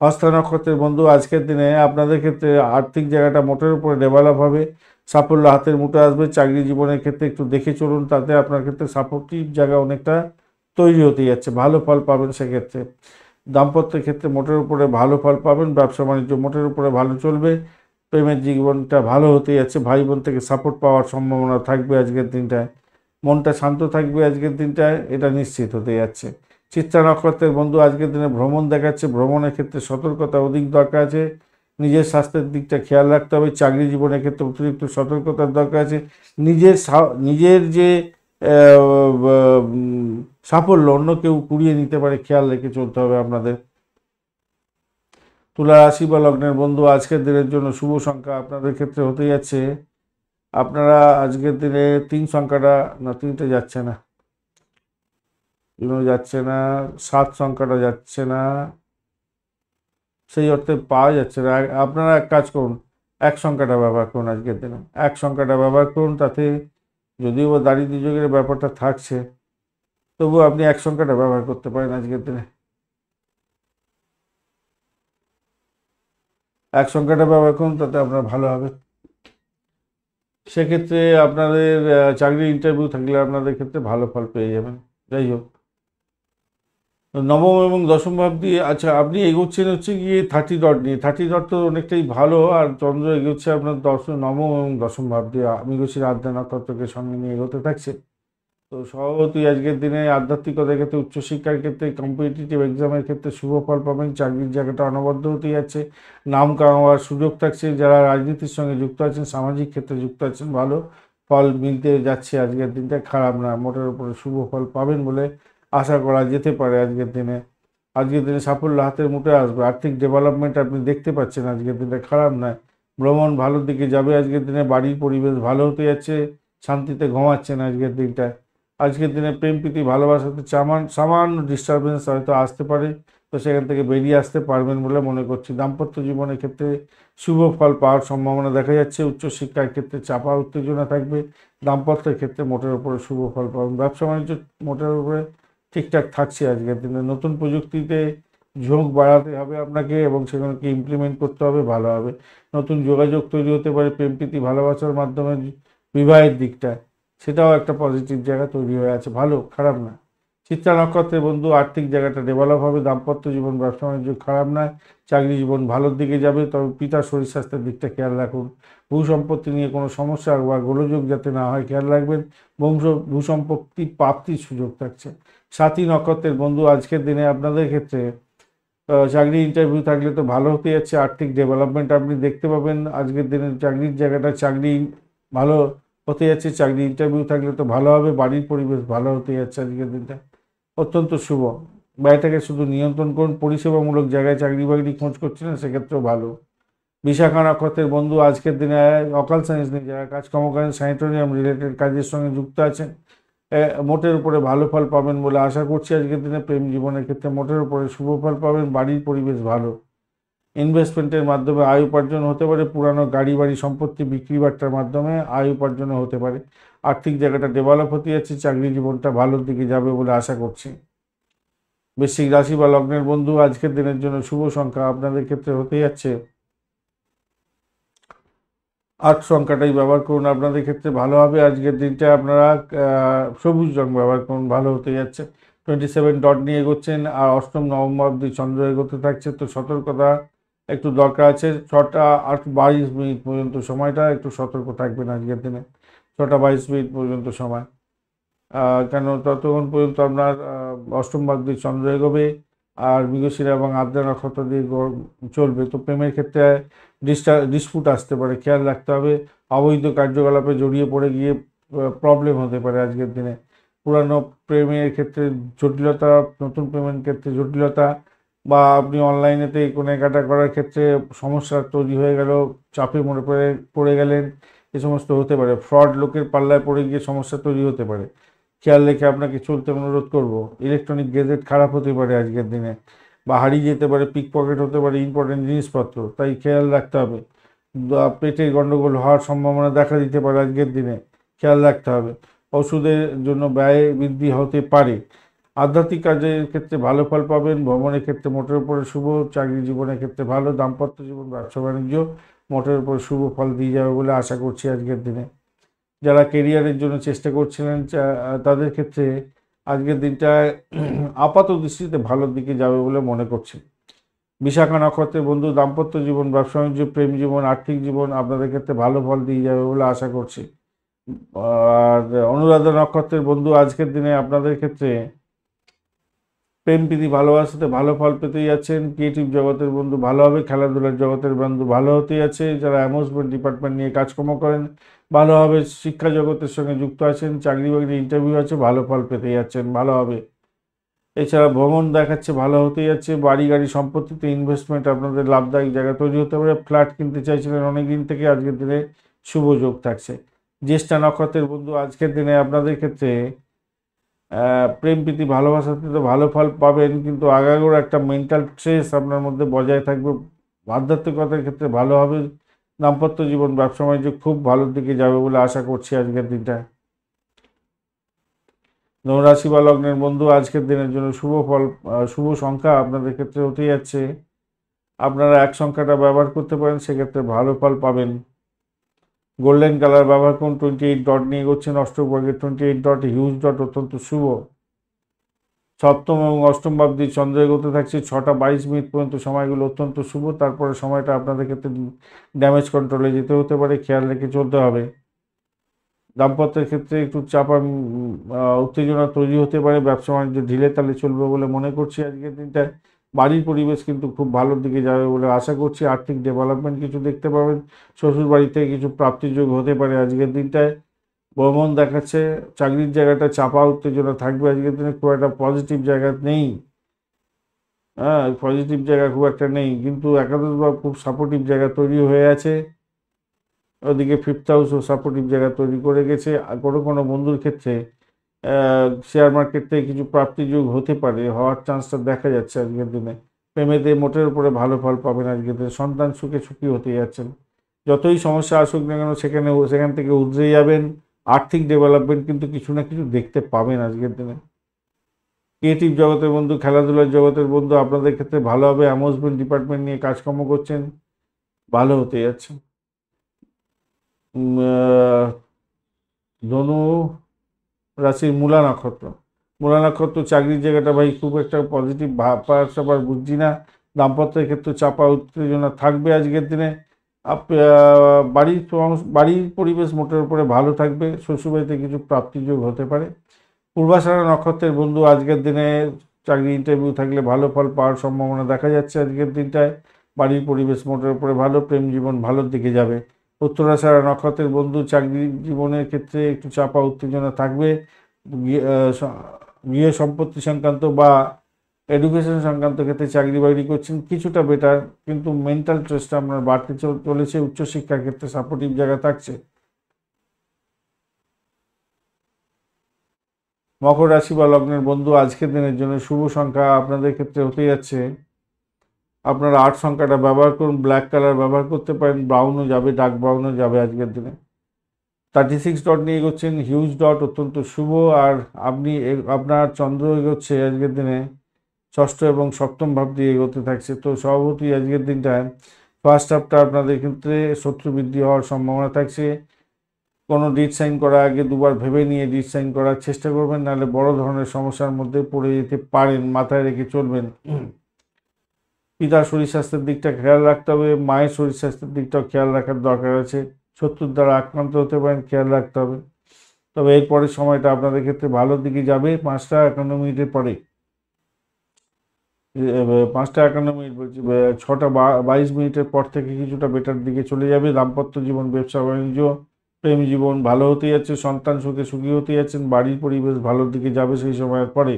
Speaker 1: হস্তা নক্ষত্রের বন্ধু, আজকের দিনে আপনাদের ক্ষেত্রে আর্থিক জায়গাটা মোটের উপরে ডেভেলপ হবে, সাফল্য হাতের মুঠে আসবে। চাকরি জীবনের ক্ষেত্রে একটু দেখে চলুন, তাতে আপনার ক্ষেত্রে সাপোর্টিভ জায়গা অনেকটা তৈরি হতে যাচ্ছে, ভালো ফল পাবেন সেক্ষেত্রে। দাম্পত্যের ক্ষেত্রে মোটের উপরে ভালো ফল পাবেন, ব্যবসা বাণিজ্য মোটের উপরে ভালো চলবে, প্রেমের জীবনটা ভালো হতে যাচ্ছে, ভাই বোন থেকে সাপোর্ট পাওয়ার সম্ভাবনা থাকবে আজকের দিনটায়। মনটা শান্ত থাকবে আজকের দিনটায়, এটা নিশ্চিত হতে যাচ্ছে। চিত্রা নক্ষত্রের বন্ধু, আজকের দিনে ভ্রমণ দেখাচ্ছে, ভ্রমণের ক্ষেত্রে সতর্কতা অধিক দরকার আছে। নিজের স্বাস্থ্যের দিকটা খেয়াল রাখতে হবে। চাকরি জীবনের ক্ষেত্রে অতিরিক্ত সতর্কতার দরকার আছে। নিজের যে সাফল্য অন্য কেউ কুড়িয়ে নিতে পারে, খেয়াল রেখে চলতে হবে আপনাদের। তুলা রাশি বা লগ্নের বন্ধু, আজকের দিনের জন্য শুভ সংখ্যা আপনাদের ক্ষেত্রে হতে যাচ্ছে, আপনারা আজকের দিনে 3 সংখ্যাটা, না 3টে যাচ্ছে না, 7 সংখ্যাটা যাচ্ছে না, সেই অর্থে পাওয়া যাচ্ছে না। আপনারা এক কাজ করুন, 1 সংখ্যাটা ব্যবহার করুন আজকের দিনে, 1 সংখ্যাটা ব্যবহার করুন। তাতে যদিও বা দারিদ্র্য যোগের ব্যাপারটা থাকছে, তবুও আপনি 1 সংখ্যাটা ব্যবহার করতে পারেন আজকের দিনে। 1 সংখ্যাটা ব্যবহার করুন, তাতে আপনার ভালো হবে। সেক্ষেত্রে আপনাদের চাকরির ইন্টারভিউ থাকলে আপনাদের ক্ষেত্রে ভালো ফল পেয়ে যাবেন। যাই হোক, নবম এবং দশম ভাব দিয়ে, আচ্ছা আপনি এগোচ্ছেন হচ্ছে গিয়ে 30 ডট নিয়ে। 30 ডট তো অনেকটাই ভালো, আর চন্দ্র এগোচ্ছে আপনার নবম এবং দশম ভাব দিয়ে, মৃগশির আদ্রা নক্ষত্রকে সঙ্গে নিয়ে এগোতে থাকছে। তো স্বভাবতই আজকের দিনে আধ্যাত্মিকতার ক্ষেত্রে, উচ্চশিক্ষার ক্ষেত্রে, কম্পিটিটিভ এক্সামের ক্ষেত্রে শুভ ফল পাবেন। চাকরির জায়গাটা অনবদ্য হতে যাচ্ছে, নাম কামাবার সুযোগ থাকছে। যারা রাজনীতির সঙ্গে যুক্ত আছেন, সামাজিক ক্ষেত্রে যুক্ত আছেন, ভালো ফল মিলতে যাচ্ছে আজকের দিনটা, খারাপ না, মোটের উপরে শুভ ফল পাবেন বলে আশা করা যেতে পারে আজকের দিনে। আজকের দিনে সাফল্য হাতের মুঠে আসবে, আর্থিক ডেভেলপমেন্ট আপনি দেখতে পাচ্ছেন আজকের দিনটা, খারাপ নয়। ভ্রমণ ভালোর দিকে যাবে আজকের দিনে, বাড়ির পরিবেশ ভালো হতে যাচ্ছে, শান্তিতে ঘুমাচ্ছেন আজকের দিনটায়। আজকের দিনে প্রেম প্রীতি ভালোবাসাতে সামান্য ডিস্টারবেন্স হয়তো আসতে পারে, তো সেখান থেকে বেরিয়ে আসতে পারবেন বলে মনে করছি। দাম্পত্য জীবনের ক্ষেত্রে শুভ ফল পাওয়ার সম্ভাবনা দেখা যাচ্ছে। উচ্চশিক্ষার ক্ষেত্রে চাপা উত্তেজনা থাকবে, দাম্পত্যের ক্ষেত্রে মোটের উপরে শুভ ফল পাবেন। ব্যবসা বাণিজ্য মোটের উপরে ঠিকঠাক থাকছে আজকের দিনে। নতুন প্রযুক্তিতে ঝোঁক বাড়াতে হবে আপনাকে, এবং সেগুলোকে ইমপ্লিমেন্ট করতে হবে, ভালো হবে। নতুন যোগাযোগ তৈরি হতে পারে প্রেম প্রীতি ভালোবাসার মাধ্যমে, বিবাহের দিকটা সেটাও একটা পজিটিভ জায়গা তৈরি হয়ে আছে, ভালো, খারাপ না। চিত্রা নক্ষত্রের বন্ধু, আর্থিক জায়গাটা ডেভেলপ হবে, দাম্পত্য জীবন ব্যবসা বাণিজ্য খারাপ নয়, চাকরি জীবন ভালোর দিকে যাবে। তবে পিতার শরীর স্বাস্থ্যের দিকটা খেয়াল রাখুন। ভূ সম্পত্তি নিয়ে কোনো সমস্যা বা গোলযোগ যাতে না হয় খেয়াল রাখবেন। ভূ সম্পত্তি প্রাপ্তির সুযোগ থাকছে। সাথী নক্ষত্রের বন্ধু, আজকের দিনে আপনাদের ক্ষেত্রে চাকরি ইন্টারভিউ থাকলে তো ভালো হতে যাচ্ছে, আর্থিক ডেভেলপমেন্ট আপনি দেখতে পাবেন আজকের দিনে। চাকরির জায়গাটা চাকরি ভালো হতে যাচ্ছে, চাকরি ইন্টারভিউ থাকলে তো ভালো হবে, বাড়ির পরিবেশ ভালো হতে যাচ্ছে আজকের দিনটা, অত্যন্ত শুভ। ব্যয়টাকে শুধু নিয়ন্ত্রণ করুন, পরিষেবামূলক জায়গায় চাকরি বাকরি খোঁজ করছেন সেক্ষেত্রেও ভালো। বিশাখা নক্ষত্রের বন্ধু, আজকের দিনে অকাল সায়েন্স নিয়ে যারা কাজকর্ম করেন, স্যানিটোরিয়াম রিলেটেড কাজের সঙ্গে যুক্ত আছেন, মোটের উপরে ভালো ফল পাবেন বলে আশা করছি আজকের দিনে। প্রেম জীবনের ক্ষেত্রে মোটের উপরে শুভ ফল পাবেন, বাড়ির পরিবেশ ভালো। ইনভেস্টমেন্টের মাধ্যমে আয় উপার্জন হতে পারে, পুরানো গাড়ি বাড়ি সম্পত্তি বিক্রি বাট্টার মাধ্যমে আয় উপার্জনও হতে পারে। আর্থিক জায়গাটা ডেভেলপ হতে যাচ্ছে, চাকরি জীবনটা ভালোর দিকে যাবে বলে আশা করছি। বৃশ্চিক রাশি বা লগ্নের বন্ধু, আজকের দিনের জন্য শুভ সংখ্যা আপনাদের ক্ষেত্রে হতে যাচ্ছে 8 সংখ্যাটাই ব্যবহার করুন, আপনাদের ক্ষেত্রে ভালো হবে। আজকের দিনটা আপনারা সবুজ রং ব্যবহার করুন, ভালো হতে যাচ্ছে। 27 ডট নিয়ে এগোচ্ছেন, আর অষ্টম নবম অবধি চন্দ্র এগোতে থাকছে, তো সতর্কতা একটু দরকার আছে। 6:22 পর্যন্ত সময়টা একটু সতর্ক থাকবেন আজকের দিনে, 6:22 পর্যন্ত সময়, কেন ততক্ষণ পর্যন্ত আপনার অষ্টম ভাব দিয়ে চন্দ্র এগোবে, আর মৃগশিরা এবং আদ্রা নক্ষত্র দিয়ে চলবে। তো প্রেমের ক্ষেত্রে ডিসপুট আসতে পারে, খেয়াল রাখতে হবে। অবৈধ কার্যকলাপে জড়িয়ে পড়ে গিয়ে প্রবলেম হতে পারে আজকের দিনে। পুরানো প্রেমের ক্ষেত্রে জটিলতা, নতুন প্রেমের ক্ষেত্রে জটিলতা, বা আপনি অনলাইনেতে কেনাকাটা করার ক্ষেত্রে সমস্যা তৈরি হয়ে গেল, চাপে পড়ে গেলেন, এ সমস্ত হতে পারে। ফ্রড লোকের পাল্লায় পড়ে গিয়ে সমস্যা তৈরি হতে পারে। খেয়াল রেখে আপনাকে চলতে অনুরোধ করব। ইলেকট্রনিক গ্যাজেট খারাপ হতে পারে আজকের দিনে, বা হারিয়ে যেতে পারে, পিক পকেট হতে পারে ইম্পর্টেন্ট জিনিসপত্র, তাই খেয়াল রাখতে হবে। পেটের গণ্ডগোল হওয়ার সম্ভাবনা দেখা দিতে পারে আজকের দিনে, খেয়াল রাখতে হবে। ওষুধের জন্য ব্যয় বৃদ্ধি হতে পারে। আধ্যাত্মিক কাজের ক্ষেত্রে ভালো ফল পাবেন। ভ্রমণের ক্ষেত্রে মোটের উপরে শুভ। চাকরি জীবনের ক্ষেত্রে ভালো। দাম্পত্য জীবন, ব্যবসা বাণিজ্য মোটের উপর শুভ ফল দিয়ে যাবে বলে আশা করছি আজকের দিনে। যারা কেরিয়ারের জন্য চেষ্টা করছিলেন তাদের ক্ষেত্রে আজকের দিনটা আপাত দৃষ্টিতে ভালোর দিকে যাবে বলে মনে করছি। বিশাখা নক্ষত্রের বন্ধু, দাম্পত্য জীবন, ব্যবসা বাণিজ্য, প্রেম জীবন, আর্থিক জীবন আপনাদের ক্ষেত্রে ভালো ফল দিয়ে যাবে বলে আশা করছি। আর অনুরাধা নক্ষত্রের বন্ধু, আজকের দিনে আপনাদের ক্ষেত্রে প্রেম প্রীতি ভালোবাসাতে ভালো ফল পেতে যাচ্ছেন। ক্রিয়েটিভ জগতের বন্ধু ভালো হবে। খেলাধুলার জগতের বন্ধু ভালো হতে যাচ্ছে। যারা অ্যামিউজমেন্ট ডিপার্টমেন্ট নিয়ে কাজকর্ম করেন ভালো হবে। শিক্ষা জগতের সঙ্গে যুক্ত আছেন, চাকরি বাকরি ইন্টারভিউ আছে, ভালো ফল পেতে যাচ্ছেন, ভালো হবে। এছাড়া ভ্রমণ দেখাচ্ছে ভালো হতে যাচ্ছে। বাড়ি গাড়ি সম্পত্তিতে ইনভেস্টমেন্ট আপনাদের লাভদায়ক জায়গা তৈরি হতে পারে। ফ্ল্যাট কিনতে চাইছিলেন অনেক দিন থেকে, আজকের দিনে শুভ যোগ থাকছে। জ্যেষ্ঠা নক্ষত্রের বন্ধু, আজকের দিনে আপনাদের ক্ষেত্রে প্রেম প্রীতি ভালোবাসাতে তো ভালো ফল পাবেন, কিন্তু আগাগোড়া একটা মেন্টাল স্ট্রেস আপনার মধ্যে বজায় থাকবে। আধ্যাত্মিকতার ক্ষেত্রে ভালো হবে। দাম্পত্য জীবন, ব্যবসা বাণিজ্য খুব ভালোর দিকে যাবে বলে আশা করছি আজকের দিনটায়। ধনুরাশি বা লগ্নের বন্ধু, আজকের দিনের জন্য শুভ ফল, শুভ সংখ্যা আপনাদের ক্ষেত্রে হতে যাচ্ছে। আপনারা এক সংখ্যাটা ব্যবহার করতে পারেন, সেক্ষেত্রে ভালো ফল পাবেন। গোল্ডেন কালার ব্যবহার করুন। 28 ডট নিয়ে এগোচ্ছেন। অষ্টভাগের 28 ডট হিউজ ডট অত্যন্ত শুভ। সপ্তম এবং অষ্টম ভাবটি চন্দ্র এগোতে থাকছে। 6টা 22 মিনিট পর্যন্ত সময়গুলো অত্যন্ত শুভ। তারপরে সময়টা আপনাদের ক্ষেত্রে ড্যামেজ কন্ট্রোলে যেতে হতে পারে, খেয়াল রেখে চলতে হবে। দাম্পত্যের ক্ষেত্রে একটু চাপা উত্তেজনা তৈরি হতে পারে। ব্যবসা বাণিজ্য ঢিলে তালে চলবে বলে মনে করছি আজকের দিনটায়। বাড়ির পরিবেশ কিন্তু খুব ভালোর দিকে যাবে বলে আশা করছি। আর্থিক ডেভেলপমেন্ট কিছু দেখতে পাবেন। শ্বশুর বাড়ি থেকে কিছু প্রাপ্তিযোগ হতে পারে আজকের দিনটায়। ভ্রমণ দেখাচ্ছে। চাকরির জায়গাটা চাপা উত্তেজনা থাকবে আজকের দিনে, খুব একটা পজিটিভ জায়গা নেই। হ্যাঁ, পজিটিভ জায়গা খুব একটা নেই, কিন্তু একাদশ ভাব খুব সাপোর্টিভ জায়গা তৈরি হয়ে আছে। ওদিকে ফিফথ হাউসও সাপোর্টিভ জায়গা তৈরি করে গেছে। আর কোনো কোনো বন্ধুর ক্ষেত্রে শেয়ার মার্কেট থেকে কিছু প্রাপ্তিযোগ হতে পারে, হওয়ার চান্সটা দেখা যাচ্ছে আজকের দিনে। প্রেমেতে মোটের উপরে ভালো ফল পাবেন আজকের দিনে। সন্তান সুখে সুখী হতে যাচ্ছেন। যতই সমস্যা আসুক না কেন সেখান থেকে উতরে যাবেন। আর্থিক ডেভেলপমেন্ট কিন্তু কিছু না কিছু দেখতে পাবেন আজকের দিনে। ক্রিয়েটিভ জগতের বন্ধু, খেলাধুলার জগতের বন্ধু আপনাদের ক্ষেত্রে ভালো হবে। অ্যামিউজমেন্ট ডিপার্টমেন্ট নিয়ে কাজকর্ম করছেন, ভালো হতে যাচ্ছে। ধনু রাশির মূলা নক্ষত্র। মূলা নক্ষত্র চাকরির জায়গাটা ভাই খুব একটা পজিটিভ ব্যাপার স্যাপার বুঝছি না। দাম্পত্যের ক্ষেত্রে চাপা উত্তেজনা থাকবে আজকের দিনে। বাড়ির পরিবেশ মোটের উপরে ভালো থাকবে। শ্বশুরবাড়িতে কিছু প্রাপ্তিযোগ হতে পারে। পূর্বাষাঢ়া নক্ষত্রের বন্ধু, আজকের দিনে চাকরি ইন্টারভিউ থাকলে ভালো ফল পাওয়ার সম্ভাবনা দেখা যাচ্ছে আজকের দিনটায়। বাড়ির পরিবেশ মোটের উপরে ভালো। প্রেম জীবন ভালোর দিকে যাবে। উত্তরাষাঢ়া নক্ষত্রের বন্ধু, চাকরি জীবনের ক্ষেত্রে একটু চাপা উত্তেজনা থাকবে। গৃহ সম্পত্তি সংক্রান্ত বা এডুকেশন সংক্রান্ত ক্ষেত্রে চাকরি বাকরি করছেন কিছুটা বেটার, কিন্তু মেন্টাল স্ট্রেসটা আপনার বাড়তে চলেছে। উচ্চশিক্ষার ক্ষেত্রে সাপোর্টিভ জায়গা থাকছে। মকর রাশি বা লগ্নের বন্ধু, আজকের দিনের জন্য শুভ সংখ্যা আপনাদের ক্ষেত্রে হতে যাচ্ছে। আপনারা 8 সংখ্যাটা ব্যবহার করুন। ব্ল্যাক কালার ব্যবহার করতে পারেন। ব্রাউনও যাবে, ডার্ক ব্রাউনও যাবে আজকের দিনে। 36 ডট নিয়ে এগোচ্ছেন। হিউজ ডট অত্যন্ত শুভ। আর আপনার চন্দ্র এগোচ্ছে আজকের দিনে ষষ্ঠ এবং সপ্তম ভাব দিয়ে এগোতে থাকছে। তো স্বভাবতই আজকের দিনটায় ফার্স্ট হাফটা আপনাদের ক্ষেত্রে শত্রু বৃদ্ধি হওয়ার সম্ভাবনা থাকছে। কোনো ডিট সাইন করার আগে দুবার ভেবে নিয়ে ডিট সাইন করার চেষ্টা করবেন, নাহলে বড় ধরনের সমস্যার মধ্যে পড়ে যেতে পারেন, মাথায় রেখে চলবেন। পিতার শরীর স্বাস্থ্যের দিকটা খেয়াল রাখতে হবে। মায়ের শরীর স্বাস্থ্যের দিকটাও খেয়াল রাখার দরকার আছে। শত্রুর দ্বারা আক্রান্ত হতে পারেন, খেয়াল রাখতে হবে। তবে এরপরের সময়টা আপনাদের ক্ষেত্রে ভালোর দিকে যাবে। 5টা 51 মিনিটের পরে 5টা 51 মিনিট বলছি, 6টা 22 মিনিটের পর থেকে কিছুটা বেটার দিকে চলে যাবে। দাম্পত্য জীবন, ব্যবসা বাণিজ্য, প্রেম জীবন ভালো হতে যাচ্ছে। সন্তান সুখে সুখী হতে যাচ্ছেন। বাড়ির পরিবেশ ভালোর দিকে যাবে সেই সময়ের পরে।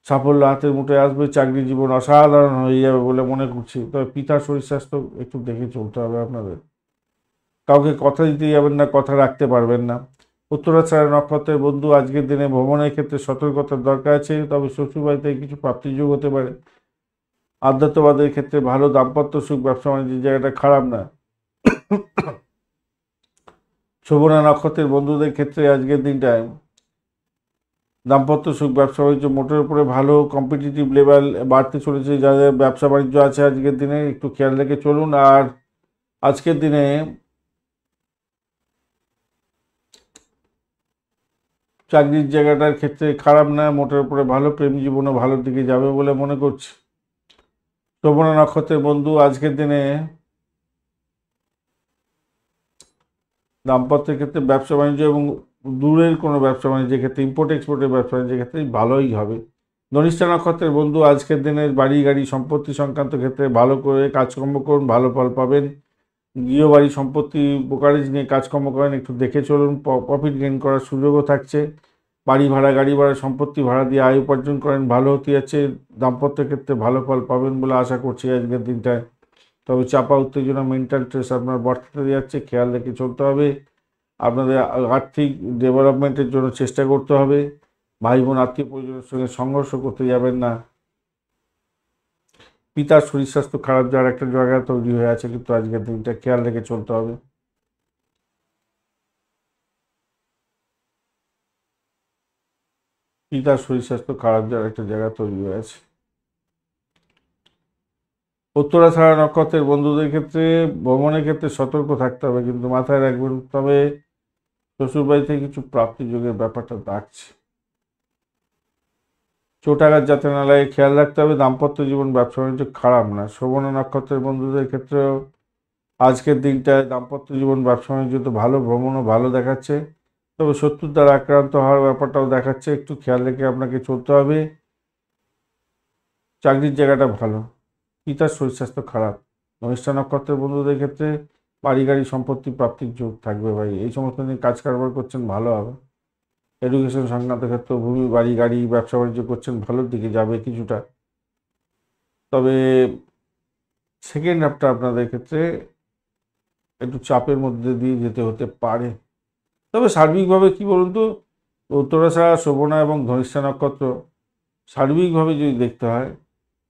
Speaker 1: সাফল্য হাতের মুঠোয় আসবে। চাকরি জীবন অসাধারণ হয়ে যাবে বলে মনে করছি। তবে পিতার শরীর স্বাস্থ্য একটু দেখে চলতে হবে আপনাদের। কাউকে কথা দিতে যাবেন না, কথা রাখতে পারবেন না। উত্তরাষাঢ়া নক্ষত্রের বন্ধু আজকের দিনে ভ্রমণের ক্ষেত্রে সতর্কতার দরকার আছে, তবে শ্বশুরবাড়িতে কিছু প্রাপ্তিযোগ হতে পারে। আধ্যাত্মবাদের ক্ষেত্রে ভালো, দাম্পত্য সুখ, ব্যবসা বাণিজ্যের জায়গাটা খারাপ না। শোভনা নক্ষত্রের বন্ধুদের ক্ষেত্রে আজকের দিনটায় দাম্পত্য সুখ, ব্যবসা বাণিজ্য মোটের উপরে ভালো, কম্পিটিটিভ লেভেল বাড়তে চলেছে। যাদের ব্যবসা বাণিজ্য আছে আজকের দিনে একটু খেয়াল রেখে চলুন। আর আজকের দিনে চাকরির জায়গাটার ক্ষেত্রে খারাপ না, মোটের উপরে ভালো, প্রেম জীবনও ভালোর দিকে যাবে বলে মনে করছি। শোভনা নক্ষত্রের বন্ধু আজকের দিনে দাম্পত্যের ক্ষেত্রে, ব্যবসা বাণিজ্য এবং দূরের কোনো ব্যবসা বাণিজ্যের ক্ষেত্রে, ইম্পোর্ট এক্সপোর্টের ব্যবসা বাণিজ্যের ক্ষেত্রে ভালোই হবে। ধনিষ্ঠা নক্ষত্রের বন্ধু আজকের দিনের বাড়ি গাড়ি সম্পত্তি সংক্রান্ত ক্ষেত্রে ভালো করে কাজকর্ম করুন, ভালো ফল পাবেন। গৃহবাড়ি সম্পত্তি ব্রোকারেজ নিয়ে কাজকর্ম করেন, একটু দেখে চলুন, প্রফিট গেইন করার সুযোগও থাকছে। বাড়ি ভাড়া, গাড়ি ভাড়া, সম্পত্তি ভাড়া দিয়ে আয় উপার্জন করেন, ভালো হতে যাচ্ছে। দাম্পত্যের ক্ষেত্রে ভালো ফল পাবেন বলে আশা করছি আজকের দিনটায়। তবে চাপা উত্তেজনা, মেন্টাল স্ট্রেস আপনার বাড়তে যাচ্ছে, খেয়াল রেখে চলতে হবে। আপনাদের আর্থিক ডেভেলপমেন্টের জন্য চেষ্টা করতে হবে। ভাই বোন আত্মীয় পরিজনের সঙ্গে সংঘর্ষ করতে যাবেন না। পিতার শরীর স্বাস্থ্য খারাপ যাওয়ার একটা জায়গা তৈরি হয়ে আছে, কিন্তু আজকের দিনটা খেয়াল রেখে চলতে হবে। পিতার শরীর স্বাস্থ্য খারাপ যাওয়ার একটা জায়গা তৈরি হয়ে আছে। উত্তরাষাঢ়া নক্ষত্রের বন্ধুদের ক্ষেত্রে ভ্রমণের ক্ষেত্রে সতর্ক থাকতে হবে, কিন্তু মাথায় রাখবেন। তবে শ্বশুরবাড়ি থেকে কিছু প্রাপ্তিযোগের ব্যাপারটা থাকছে। চোটাঘাত যাতে না লাগে খেয়াল রাখতে হবে। দাম্পত্য জীবন, ব্যবসা বাণিজ্য খারাপ না। শোভনা নক্ষত্রের বন্ধুদের ক্ষেত্রেও আজকের দিনটায় দাম্পত্য জীবন, ব্যবসা বাণিজ্য তো ভালো, ভ্রমণও ভালো দেখাচ্ছে। তবে শত্রুর দ্বারা আক্রান্ত হওয়ার ব্যাপারটাও দেখাচ্ছে, একটু খেয়াল রেখে আপনাকে চলতে হবে। চাকরির জায়গাটা ভালো, পিতার শরীর স্বাস্থ্য খারাপ। ধনিষ্ঠা নক্ষত্রের বন্ধুদের ক্ষেত্রে বাড়ি গাড়ি সম্পত্তি প্রাপ্তির যোগ থাকবে ভাই। এই সমস্ত নিয়ে কাজ কারবার করছেন, ভালো হবে। এডুকেশন সংক্রান্ত ক্ষেত্রে ভূমি, বাড়ি গাড়ি, ব্যবসা বাণিজ্য করছেন, ভালোর দিকে যাবে কিছুটা। তবে সেকেন্ড হাফটা আপনাদের ক্ষেত্রে একটু চাপের মধ্যে দিয়ে যেতে হতে পারে। তবে সার্বিকভাবে কি বলুন তো, উত্তরাষাঢ়া, শোভনা এবং ধনিষ্ঠা নক্ষত্র সার্বিকভাবে যদি দেখতে হয়,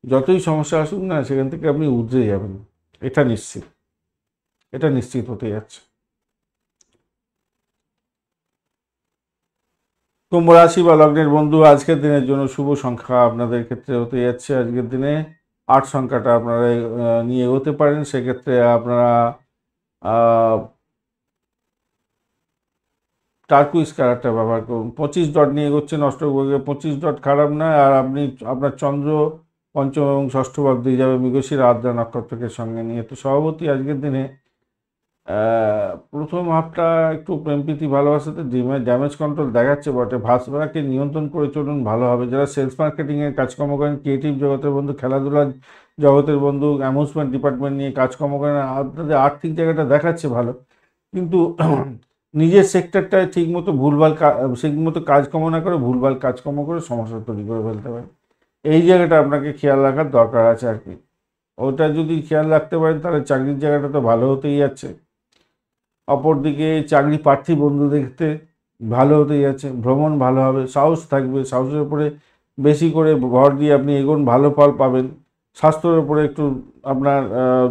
Speaker 1: যতই সমস্যা আসুক না সেখান থেকে আপনি উতরে যাবেন, এটা নিশ্চিত, এটা নিশ্চিত হতে যাচ্ছে। কুম্ভ রাশি বা লগ্নের বন্ধু আজকের দিনের জন্য শুভ সংখ্যা আপনাদের ক্ষেত্রে হতে যাচ্ছে আজকের দিনে 8 সংখ্যাটা আপনারা নিয়ে এগোতে পারেন। সেক্ষেত্রে আপনারা টার্কুইজ কালারটা ব্যবহার করুন। 25 ডট নিয়ে এগোচ্ছেন অষ্টগ্রহে, 25 ডট খারাপ না। আর আপনি আপনার চন্দ্র পঞ্চম এবং ষষ্ঠ ভাব দিয়ে যাবে মৃগশিরা আদ্রা নক্ষত্রকে সঙ্গে নিয়ে। তো সভাপতি আজকের দিনে প্রথম হাফটা একটু প্রেম প্রীতি ভালোবাসাতে ড্যামেজ কন্ট্রোল দেখাচ্ছে বটে। ভাষাকে নিয়ন্ত্রণ করে চলুন, ভালো হবে। যারা সেলস মার্কেটিংয়ের কাজকর্ম করেন, ক্রিয়েটিভ জগতের বন্ধু, খেলাধুলার জগতের বন্ধু, অ্যামিউজমেন্ট ডিপার্টমেন্ট নিয়ে কাজকর্ম করেন, আপনাদের আর্থিক জায়গাটা দেখাচ্ছে ভালো, কিন্তু নিজের সেক্টরটায় ঠিকমতো ঠিকমতো কাজকর্ম না করে ভুলভাল কাজকর্ম করে সমস্যা তৈরি করে ফেলতে পারেন। এই জায়গাটা আপনাকে খেয়াল রাখার দরকার আছে আর কি। ওটা যদি খেয়াল রাখতে পারেন তাহলে চাকরির জায়গাটা তো ভালো হতেই যাচ্ছে। অপরদিকে চাকরি প্রার্থী বন্ধুদের ক্ষেত্রে ভালো হতেই যাচ্ছে, ভ্রমণ ভালো হবে, সাহস থাকবে, সাহসের উপরে বেশি করে ভর দিয়ে আপনি এগোন, ভালো ফল পাবেন। স্বাস্থ্যের উপরে একটু আপনার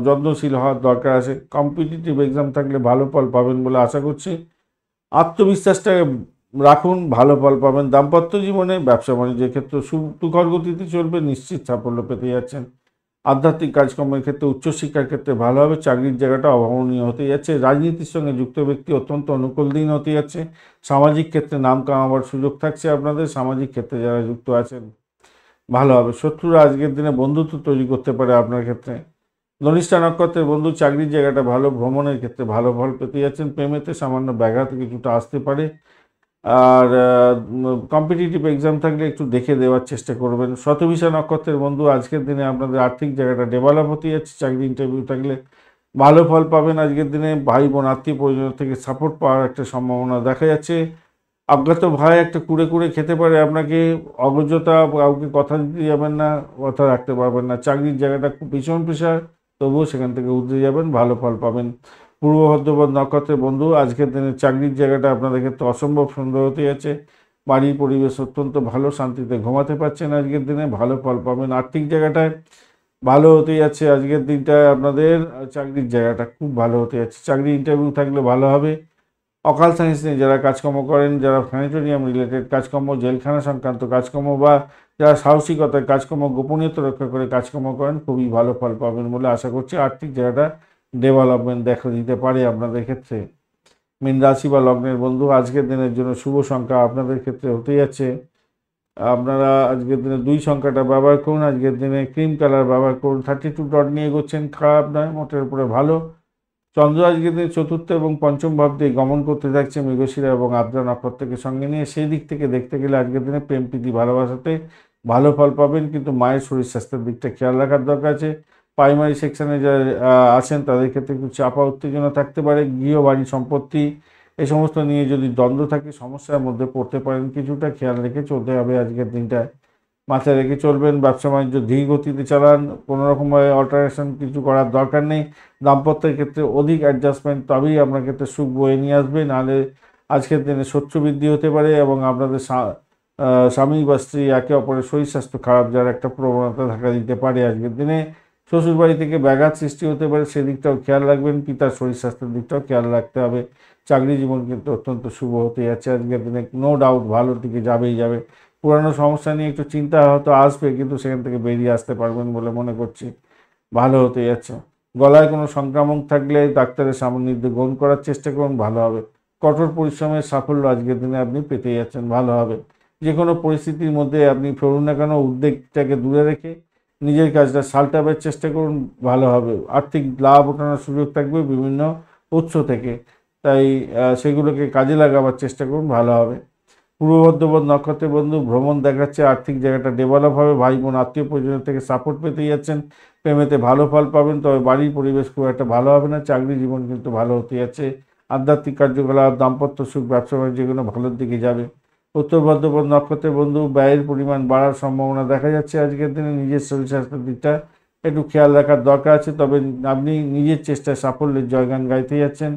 Speaker 1: যত্নশীল হওয়ার দরকার আছে। কম্পিটিটিভ এক্সাম থাকলে ভালো ফল পাবেন বলে আশা করছি। আত্মবিশ্বাসটা রাখুন, ভালো ফল পাবেন। দাম্পত্য জীবনে, ব্যবসা বাণিজ্যের ক্ষেত্রে সুখর গতিতে চলবে, নিশ্চিত সাফল্য পেতে যাচ্ছেন। আধ্যাত্মিক কাজকর্মের ক্ষেত্রে, উচ্চশিক্ষার ক্ষেত্রে ভালো হবে। চাকরির জায়গাটা অভাবনীয় হতে যাচ্ছে। রাজনীতির সঙ্গে যুক্ত ব্যক্তি অত্যন্ত অনুকূল দিন হতে যাচ্ছে। সামাজিক ক্ষেত্রে নাম কামাবার সুযোগ থাকছে আপনাদের। সামাজিক ক্ষেত্রে যারা যুক্ত আছেন ভালো হবে। শত্রুরা আজকের দিনে বন্ধুত্ব তৈরি করতে পারে আপনার ক্ষেত্রে। ধনিষ্ঠা নক্ষত্রের বন্ধু চাকরির জায়গাটা ভালো, ভ্রমণের ক্ষেত্রে ভালো ফল পেতে যাচ্ছেন। প্রেমেতে সামান্য ব্যাঘাত কিছুটা আসতে পারে। আর কম্পিটিটিভ এক্সাম থাকলে একটু দেখে দেওয়ার চেষ্টা করবেন। শতভিষা নক্ষত্রের বন্ধু আজকের দিনে আপনাদের আর্থিক জায়গাটা ডেভেলপ হতে যাচ্ছে। চাকরি ইন্টারভিউ থাকলে ভালো ফল পাবেন আজকের দিনে। ভাই বোন আত্মীয় পরিজন থেকে সাপোর্ট পাওয়ার একটা সম্ভাবনা দেখা যাচ্ছে। অজ্ঞাত ভাই একটা কুড়ে কুড়ে খেতে পারে আপনাকে। অগ্রজতা, কাউকে কথা দিতে যাবেন না, কথা রাখতে পারবেন না। চাকরির জায়গাটা খুব ভীষণ প্রেশার, তবুও সেখান থেকে উঠে যাবেন, ভালো ফল পাবেন। পূর্ব ভাদ্রপদ নক্ষত্রের বন্ধু, আজকের দিনে চাকরির জায়গাটা আপনাদের ক্ষেত্রে অসম্ভব সুন্দর হতে যাচ্ছে। বাড়ির পরিবেশ অত্যন্ত ভালো, শান্তিতে ঘুমাতে পারছেন আজকের দিনে, ভালো ফল পাবেন। আর্থিক জায়গাটায় ভালো হতে যাচ্ছে আজকের দিনটায় আপনাদের। চাকরির জায়গাটা খুব ভালো হতে যাচ্ছে, চাকরি ইন্টারভিউ থাকলে ভালো হবে। অকাল সায়েন্স নিয়ে যারা কাজকর্ম করেন, যারা প্ল্যানেটোরিয়াম রিলেটেড কাজকর্ম, জেলখানা সংক্রান্ত কাজকর্ম, বা যারা সাহসিকতার কাজকর্ম, গোপনীয়তা রক্ষা করে কাজকর্ম করেন, খুবই ভালো ফল পাবেন বলে আশা করছি। আর্থিক জায়গাটা ডেভেলপমেন্ট দেখা দিতে পারে আপনাদের ক্ষেত্রে। মীন রাশি বা লগ্নের বন্ধু, আজকের দিনের জন্য শুভ সংখ্যা আপনাদের ক্ষেত্রে হতে যাচ্ছে, আপনারা আজকের দিনে 2 সংখ্যাটা ব্যবহার করুন। আজকের দিনে ক্রিম কালার ব্যবহার করুন। 32 ডট নিয়ে এগোচ্ছেন, খারাপ নয়, মোটের উপরে ভালো। চন্দ্র আজকের দিন চতুর্থ এবং পঞ্চম ভাব দিয়ে গমন করতে থাকছে মৃগশিরা এবং আদ্রা নক্ষত্রকে সঙ্গে নিয়ে। সেই দিক থেকে দেখতে গেলে আজকের দিনে প্রেম প্রীতি ভালোবাসাতে ভালো ফল পাবেন, কিন্তু মায়ের শরীর স্বাস্থ্যের দিকটা খেয়াল রাখার দরকার আছে। প্রাইমারি সেকশনে যারা আছেন তাদের ক্ষেত্রে একটু চাপা উত্তেজনা থাকতে পারে। গৃহ বাড়ি সম্পত্তি এই সমস্ত নিয়ে যদি দ্বন্দ্ব থাকে, সমস্যার মধ্যে পড়তে পারেন, কিছুটা খেয়াল রেখে চলতে হবে আজকের দিনটায়, মাথায় রেখে চলবেন। ব্যবসা বাণিজ্য ধীর গতিতে চালান, কোনো রকমভাবে অল্টারেশন কিছু করার দরকার নেই। দাম্পত্যের ক্ষেত্রে অধিক অ্যাডজাস্টমেন্ট তবেই আপনার ক্ষেত্রে সুখ বয়ে নিয়ে আসবে, নাহলে আজকের দিনে শত্রু বৃদ্ধি হতে পারে এবং আপনাদের স্বামী বা স্ত্রী একে অপরের শরীর স্বাস্থ্য খারাপ যার একটা প্রবণতা দেখা দিতে পারে। আজকের দিনে শ্বশুরবাড়ি থেকে ব্যাঘাত সৃষ্টি হতে পারে, সেদিকটাও খেয়াল রাখবেন। পিতার শরীর স্বাস্থ্যের দিকটাও খেয়াল রাখতে হবে। চাকরি জীবন কিন্তু অত্যন্ত শুভ হতে যাচ্ছে আজকের দিনে, নো ডাউট ভালোর দিকে যাবেই যাবে। পুরানো সমস্যা নিয়ে একটু চিন্তা হয়তো আসবে, কিন্তু সেখান থেকে বেরিয়ে আসতে পারবেন বলে মনে করছি, ভালো হতে যাচ্ছে। গলায় কোনো সংক্রামক থাকলে ডাক্তারের সান্নিধ্য গ্রহণ করার চেষ্টা করুন, ভালো হবে। কঠোর পরিশ্রমের সাফল্য আজকের দিনে আপনি পেতে যাচ্ছেন, ভালো হবে। যে কোনো পরিস্থিতির মধ্যে আপনি ফেরুন না কেন, উদ্বেগটাকে দূরে রেখে নিজের কাজটা সালটাবার চেষ্টা করুন, ভালো হবে। আর্থিক লাভ ওঠানোর সুযোগ থাকবে বিভিন্ন উৎস থেকে, তাই সেগুলোকে কাজে লাগাবার চেষ্টা করুন, ভালো হবে। পূর্ব ভাদ্রপদ নক্ষত্রের বন্ধু, ভ্রমণ দেখাচ্ছে, আর্থিক জায়গাটা ডেভেলপ হবে। ভাই বোন আত্মীয় পরিজনের থেকে সাপোর্ট পেতে যাচ্ছেন, প্রেমেতে ভালো ফল পাবেন, তবে বাড়ির পরিবেশ খুব একটা ভালো হবে না। চাকরি জীবন কিন্তু ভালো হতে যাচ্ছে। আধ্যাত্মিক কার্যকলাপ, দাম্পত্য সুখ, ব্যবসা বাণিজ্য যেগুলো ভালোর দিকে যাবে। উত্তর ভাদ্রপদ নক্ষত্রের বন্ধু, ব্যয়ের পরিমাণ বাড়ার সম্ভাবনা দেখা যাচ্ছে আজকের দিনে। নিজের শরীর স্বাস্থ্যের দিকটা একটু খেয়াল রাখার দরকার আছে, তবে আপনি নিজের চেষ্টায় সাফল্যের জয়গান গাইতে যাচ্ছেন।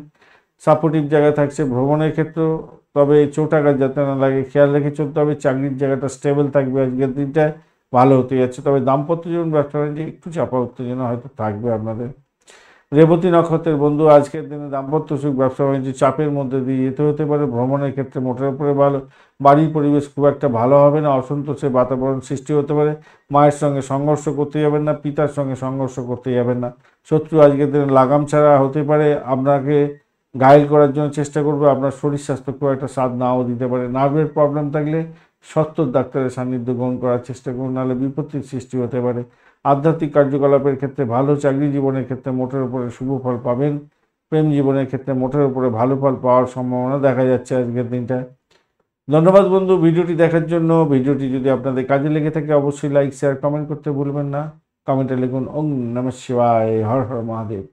Speaker 1: সাপোর্টিভ জায়গা থাকছে ভ্রমণের ক্ষেত্রেও, তবে চোট আঘাত যাতে না লাগে খেয়াল রেখে চলতে হবে। চাকরির জায়গাটা স্টেবল থাকবে আজকের দিনটায়, ভালো হতে যাচ্ছে। তবে দাম্পত্য জীবন, ব্যবসা বাণিজ্যে একটু চাপা উত্তেজনা হয়তো থাকবে আপনাদের। রেবতী নক্ষত্রের বন্ধু, আজকের দিনে দাম্পত্য সুখ, ব্যবসা বাণিজ্য চাপের মধ্যে দিয়ে যেতে হতে পারে। ভ্রমণের ক্ষেত্রে মোটের উপরে ভালো। বাড়ির পরিবেশ খুব একটা ভালো হবে না, অসন্তোষের বাতাবরণ সৃষ্টি হতে পারে। মায়ের সঙ্গে সংঘর্ষ করতে যাবেন না, পিতার সঙ্গে সংঘর্ষ করতে যাবেন না। শত্রু আজকের দিনে লাগাম ছাড়া হতে পারে, আপনাকে ঘায়েল করার জন্য চেষ্টা করবে। আপনার শরীর স্বাস্থ্য খুব একটা সাথ নাও দিতে পারে। নার্ভের প্রবলেম থাকলে সত্তর ডাক্তারের সান্নিধ্য গ্রহণ করার চেষ্টা করুন, নাহলে বিপত্তির সৃষ্টি হতে পারে। আধ্যাত্মিক কার্যকলাপের ক্ষেত্রে ভালো। চাকরি জীবনের ক্ষেত্রে মোটের উপরে শুভ ফল পাবেন। প্রেম জীবনের ক্ষেত্রে মোটের উপরে ভালো ফল পাওয়ার সম্ভাবনা দেখা যাচ্ছে আজকের দিনটা। ধন্যবাদ বন্ধু ভিডিওটি দেখার জন্য। ভিডিওটি যদি আপনাদের কাজে লেগে থাকে অবশ্যই লাইক, শেয়ার, কমেন্ট করতে ভুলবেন না। কমেন্টে লিখুন ওং নমঃ শিবায়, হর হর মহাদেব।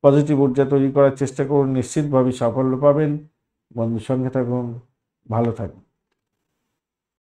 Speaker 1: পজিটিভ ঊর্জা তৈরি করার চেষ্টা করুন, নিশ্চিতভাবে সাফল্য পাবেন। বন্ধুর সঙ্গে থাকুন, ভালো থাকুন।